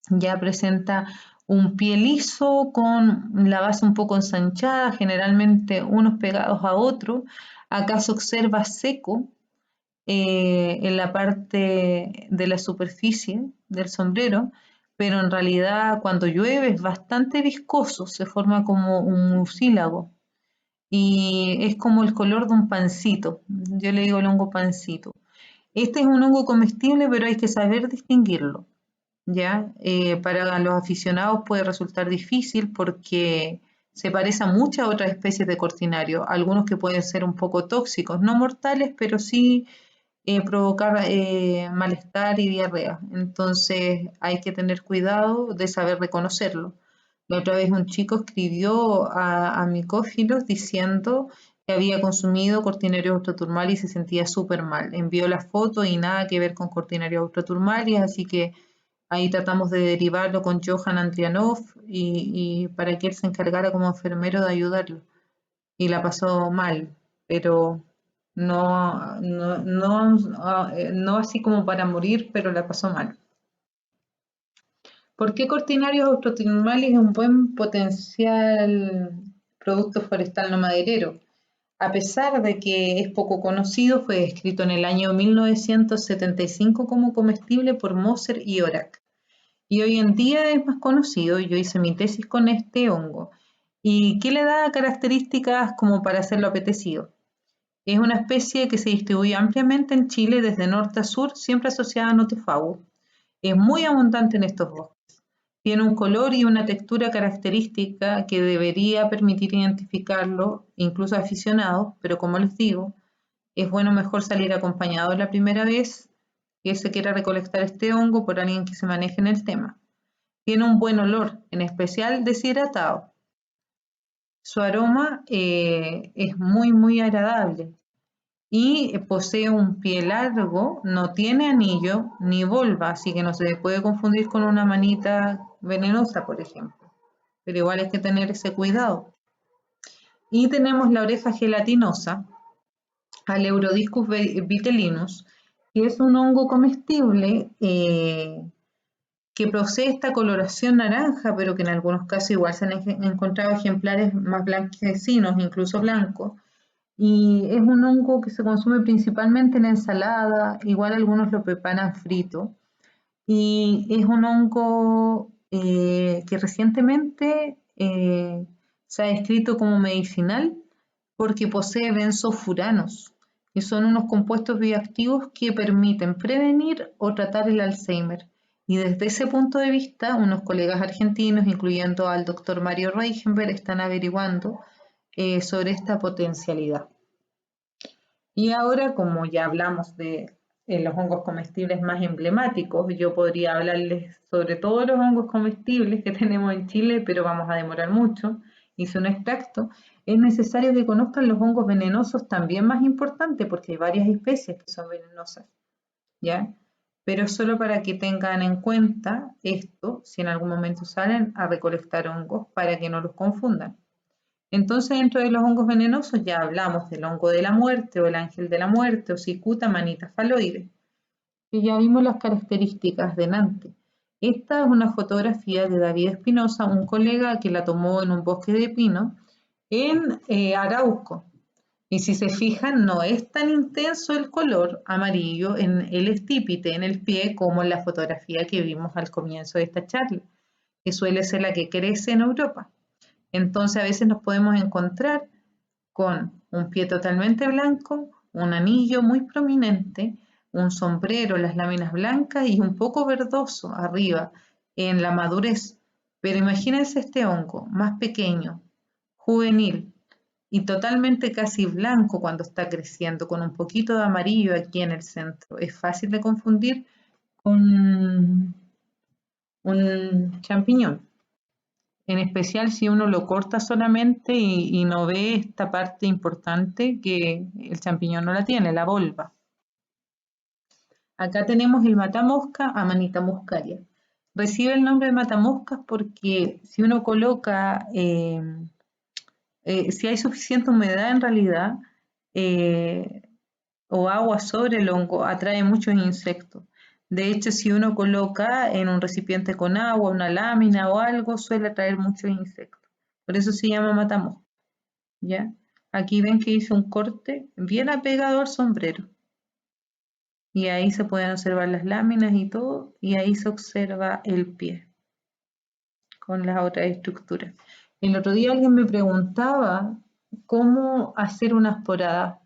Ya presenta un pie liso con la base un poco ensanchada, generalmente unos pegados a otros. Acá se observa seco en la parte de la superficie del sombrero, pero en realidad cuando llueve es bastante viscoso, se forma como un mucílago y es como el color de un pancito. Yo le digo el hongo pancito. Este es un hongo comestible, pero hay que saber distinguirlo. ¿Ya? Para los aficionados puede resultar difícil porque se parece a muchas otras especies de cortinario, algunos que pueden ser un poco tóxicos, no mortales, pero sí provocar malestar y diarrea. Entonces hay que tener cuidado de saber reconocerlo. La otra vez un chico escribió a micófilos diciendo que había consumido Cortinarius austroturmalis y se sentía súper mal. Envió la foto y nada que ver con Cortinarius austroturmalis, así que ahí tratamos de derivarlo con Johan Andrianov y para que él se encargara como enfermero de ayudarlo. Y la pasó mal, pero no así como para morir, pero la pasó mal. ¿Por qué Cortinarius autumnalis es un buen potencial producto forestal no maderero? A pesar de que es poco conocido, fue descrito en el año 1975 como comestible por Moser y Orac. Y hoy en día es más conocido, yo hice mi tesis con este hongo. ¿Y qué le da características como para hacerlo apetecido? Es una especie que se distribuye ampliamente en Chile desde norte a sur, siempre asociada a Notofagus. Es muy abundante en estos bosques. Tiene un color y una textura característica que debería permitir identificarlo, incluso a aficionados, pero como les digo, es bueno mejor salir acompañado la primera vez que se quiera recolectar este hongo por alguien que se maneje en el tema. Tiene un buen olor, en especial deshidratado. Su aroma es muy agradable y posee un pie largo, no tiene anillo ni volva, así que no se puede confundir con una manita venenosa, por ejemplo. Pero igual hay que tener ese cuidado. Y tenemos la oreja gelatinosa, Aleurodiscus vitellinus, que es un hongo comestible que posee esta coloración naranja, pero que en algunos casos igual se han encontrado ejemplares más blanquecinos, incluso blancos. Y es un hongo que se consume principalmente en ensalada, igual algunos lo preparan frito. Y es un hongo que recientemente se ha descrito como medicinal porque posee benzofuranos, que son unos compuestos bioactivos que permiten prevenir o tratar el Alzheimer. Y desde ese punto de vista, unos colegas argentinos, incluyendo al doctor Mario Reichenberg, están averiguando sobre esta potencialidad. Y ahora, como ya hablamos de los hongos comestibles más emblemáticos, yo podría hablarles sobre todos los hongos comestibles que tenemos en Chile, pero vamos a demorar mucho. Hice un extracto. Es necesario que conozcan los hongos venenosos, también más importante, porque hay varias especies que son venenosas, ¿ya? Pero solo para que tengan en cuenta esto, si en algún momento salen a recolectar hongos, para que no los confundan. Entonces, dentro de los hongos venenosos ya hablamos del hongo de la muerte o el ángel de la muerte o cicuta manita faloide, que ya vimos las características delante. Esta es una fotografía de David Espinosa, un colega que la tomó en un bosque de pino en Arauco. Y si se fijan, no es tan intenso el color amarillo en el estípite, en el pie, como en la fotografía que vimos al comienzo de esta charla, que suele ser la que crece en Europa. Entonces a veces nos podemos encontrar con un pie totalmente blanco, un anillo muy prominente, un sombrero, las láminas blancas y un poco verdoso arriba en la madurez. Pero imagínense este hongo más pequeño, juvenil y totalmente casi blanco cuando está creciendo, con un poquito de amarillo aquí en el centro. Es fácil de confundir con un champiñón. En especial si uno lo corta solamente y no ve esta parte importante que el champiñón no la tiene, la volva. Acá tenemos el matamosca, Amanita muscaria. Recibe el nombre de matamoscas porque si uno coloca, si hay suficiente humedad en realidad, eh, o agua sobre el hongo, atrae muchos insectos. De hecho, si uno coloca en un recipiente con agua, una lámina o algo, suele atraer muchos insectos. Por eso se llama matamosca, ¿ya? Aquí ven que hice un corte bien apegado al sombrero. Y ahí se pueden observar las láminas y todo, y ahí se observa el pie con las otras estructuras. El otro día alguien me preguntaba cómo hacer una esporada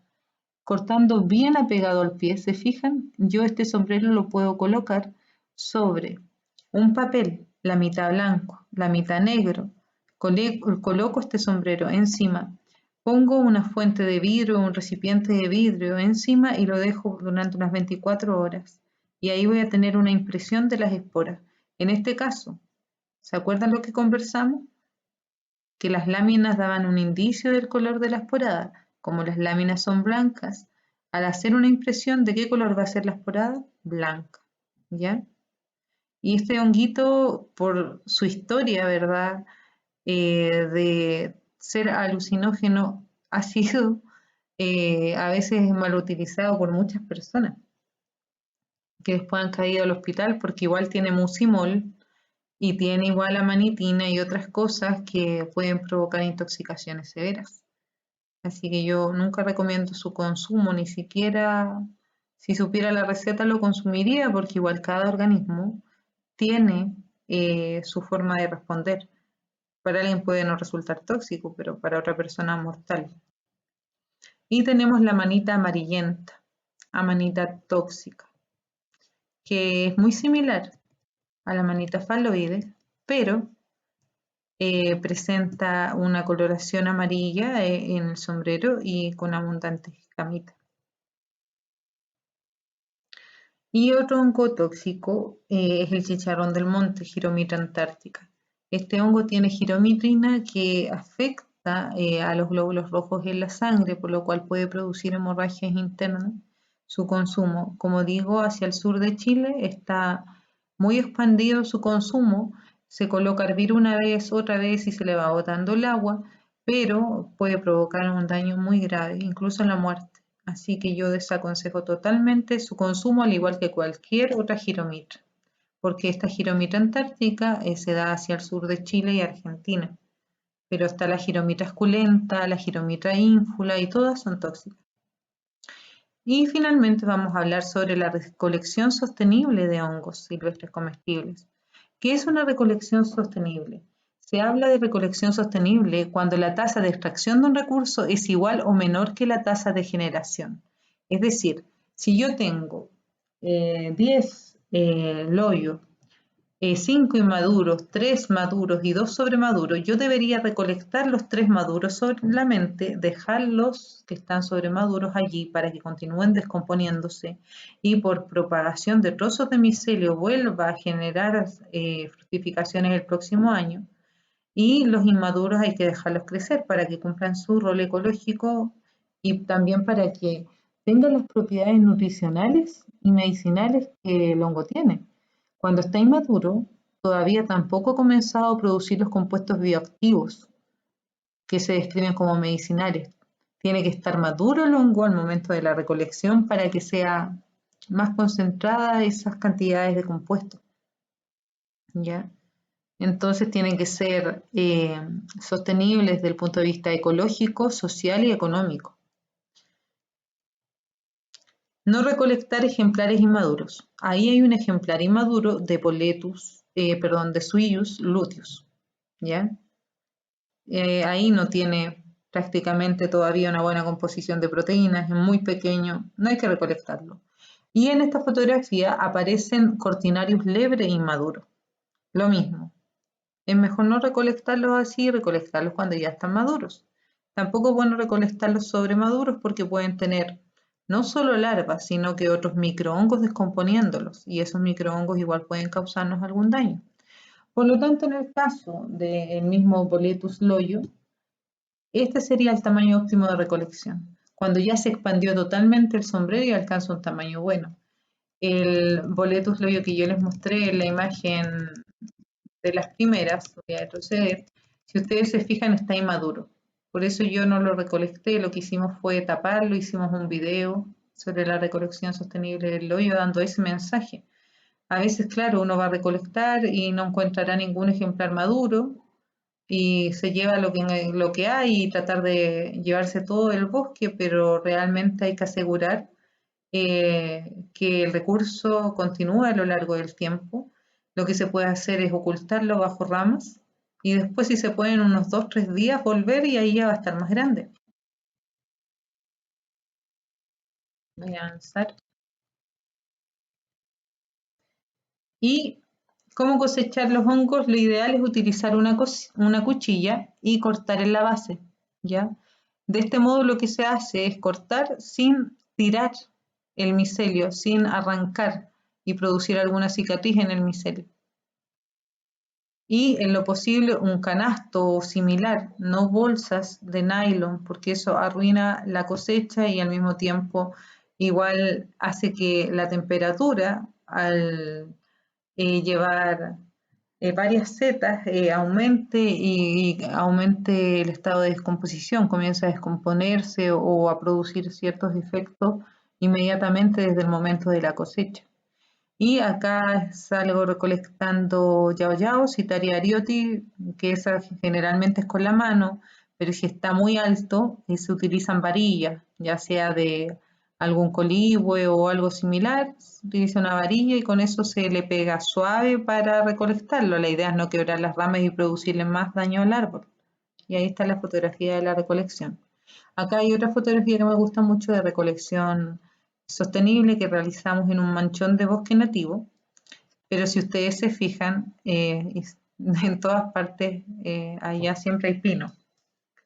cortando bien apegado al pie. ¿Se fijan? Yo este sombrero lo puedo colocar sobre un papel, la mitad blanco, la mitad negro. Coloco este sombrero encima. Pongo una fuente de vidrio, un recipiente de vidrio encima y lo dejo durante unas 24 horas. Y ahí voy a tener una impresión de las esporas. En este caso, ¿se acuerdan lo que conversamos? Que las láminas daban un indicio del color de la esporada. Como las láminas son blancas, al hacer una impresión, ¿de qué color va a ser la esporada? Blanca, ¿ya? Y este honguito, por su historia, ¿verdad? De ser alucinógeno, ha sido a veces mal utilizado por muchas personas que después han caído al hospital porque igual tiene mucimol y tiene igual amanitina y otras cosas que pueden provocar intoxicaciones severas. Así que yo nunca recomiendo su consumo, ni siquiera si supiera la receta lo consumiría, porque igual cada organismo tiene su forma de responder. Para alguien puede no resultar tóxico, pero para otra persona mortal. Y tenemos la amanita amarillenta, amanita tóxica, que es muy similar a la amanita faloide, pero presenta una coloración amarilla en el sombrero y con abundantes escamitas. Y otro hongo tóxico es el chicharrón del monte, Giromitra antártica. Este hongo tiene giromitrina que afecta a los glóbulos rojos en la sangre, por lo cual puede producir hemorragias internas. Su consumo, como digo, hacia el sur de Chile está muy expandido su consumo. Se coloca a hervir una vez, otra vez y se le va botando el agua, pero puede provocar un daño muy grave, incluso la muerte. Así que yo desaconsejo totalmente su consumo, al igual que cualquier otra giromitra, porque esta giromitra antártica se da hacia el sur de Chile y Argentina. Pero está la giromitra esculenta, la giromitra ínfula y todas son tóxicas. Y finalmente vamos a hablar sobre la recolección sostenible de hongos silvestres comestibles. ¿Qué es una recolección sostenible? Se habla de recolección sostenible cuando la tasa de extracción de un recurso es igual o menor que la tasa de generación. Es decir, si yo tengo 10 loyos, 5 inmaduros, 3 maduros y 2 sobremaduros, yo debería recolectar los 3 maduros solamente, dejarlos que están sobremaduros allí para que continúen descomponiéndose y por propagación de trozos de micelio vuelva a generar fructificaciones el próximo año. Y los inmaduros hay que dejarlos crecer para que cumplan su rol ecológico y también para que tengan las propiedades nutricionales y medicinales que el hongo tiene. Cuando está inmaduro, todavía tampoco ha comenzado a producir los compuestos bioactivos que se describen como medicinales. Tiene que estar maduro el hongo al momento de la recolección para que sea más concentrada esas cantidades de compuestos. ¿Ya? Entonces tienen que ser sostenibles desde el punto de vista ecológico, social y económico. No recolectar ejemplares inmaduros. Ahí hay un ejemplar inmaduro de de Suillus luteus, ¿ya? Ahí no tiene prácticamente todavía una buena composición de proteínas, es muy pequeño, no hay que recolectarlo. Y en esta fotografía aparecen Cortinarius lebre inmaduro. Lo mismo, es mejor no recolectarlos así, recolectarlos cuando ya están maduros. Tampoco es bueno recolectarlos sobremaduros porque pueden tener no solo larvas, sino que otros microhongos descomponiéndolos y esos microhongos igual pueden causarnos algún daño. Por lo tanto, en el caso del mismo Boletus loyo, este sería el tamaño óptimo de recolección, cuando ya se expandió totalmente el sombrero y alcanza un tamaño bueno. El Boletus loyo que yo les mostré en la imagen de las primeras, voy a retroceder, si ustedes se fijan está inmaduro. Por eso yo no lo recolecté, lo que hicimos fue taparlo, hicimos un video sobre la recolección sostenible del loyo dando ese mensaje. A veces, claro, uno va a recolectar y no encontrará ningún ejemplar maduro y se lleva lo que hay y tratar de llevarse todo el bosque, pero realmente hay que asegurar que el recurso continúe a lo largo del tiempo. Lo que se puede hacer es ocultarlo bajo ramas y después, si se puede, en unos 2 o 3 días volver y ahí ya va a estar más grande. Voy a avanzar. Y cómo cosechar los hongos, lo ideal es utilizar una cuchilla y cortar en la base, ¿ya? De este modo lo que se hace es cortar sin tirar el micelio, sin arrancar y producir alguna cicatriz en el micelio. Y en lo posible un canasto similar, no bolsas de nylon, porque eso arruina la cosecha y al mismo tiempo igual hace que la temperatura al llevar varias setas aumente y aumente el estado de descomposición, comienza a descomponerse o a producir ciertos efectos inmediatamente desde el momento de la cosecha. Y acá salgo recolectando yaoyaos y tariarioti, que esa generalmente es con la mano, pero si está muy alto, se utilizan varillas, ya sea de algún coligüe o algo similar, se utiliza una varilla y con eso se le pega suave para recolectarlo. La idea es no quebrar las ramas y producirle más daño al árbol. Y ahí está la fotografía de la recolección. Acá hay otra fotografía que me gusta mucho de recolección sostenible que realizamos en un manchón de bosque nativo, pero si ustedes se fijan, en todas partes allá siempre hay pino.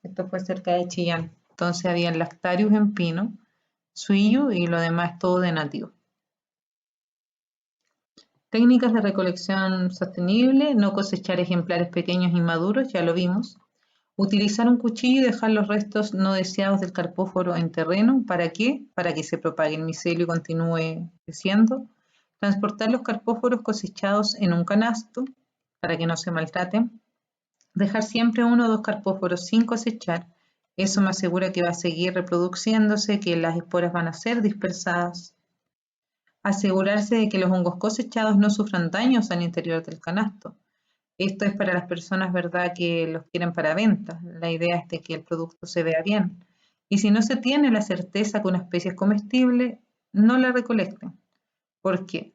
Esto fue cerca de Chillán, entonces había lactarius en pino, suillo y lo demás todo de nativo. Técnicas de recolección sostenible, no cosechar ejemplares pequeños y maduros, ya lo vimos. Utilizar un cuchillo y dejar los restos no deseados del carpóforo en terreno. ¿Para qué? Para que se propague el micelio y continúe creciendo. Transportar los carpóforos cosechados en un canasto para que no se maltraten. Dejar siempre uno o dos carpóforos sin cosechar. Eso me asegura que va a seguir reproduciéndose, que las esporas van a ser dispersadas. Asegurarse de que los hongos cosechados no sufran daños al interior del canasto. Esto es para las personas, ¿verdad?, que los quieren para venta. La idea es de que el producto se vea bien. Y si no se tiene la certeza que una especie es comestible, no la recolecten. ¿Por qué?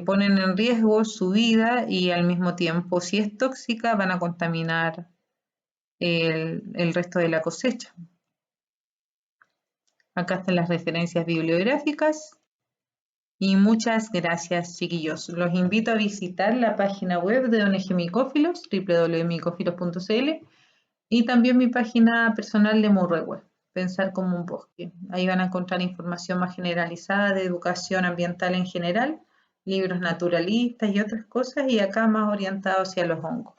Ponen en riesgo su vida y al mismo tiempo, si es tóxica, van a contaminar el resto de la cosecha. Acá están las referencias bibliográficas. Y muchas gracias, chiquillos. Los invito a visitar la página web de ONG Micófilos, www.micófilos.cl, y también mi página personal de Murrehue, Pensar como un bosque. Ahí van a encontrar información más generalizada de educación ambiental en general, libros naturalistas y otras cosas, y acá más orientado hacia los hongos.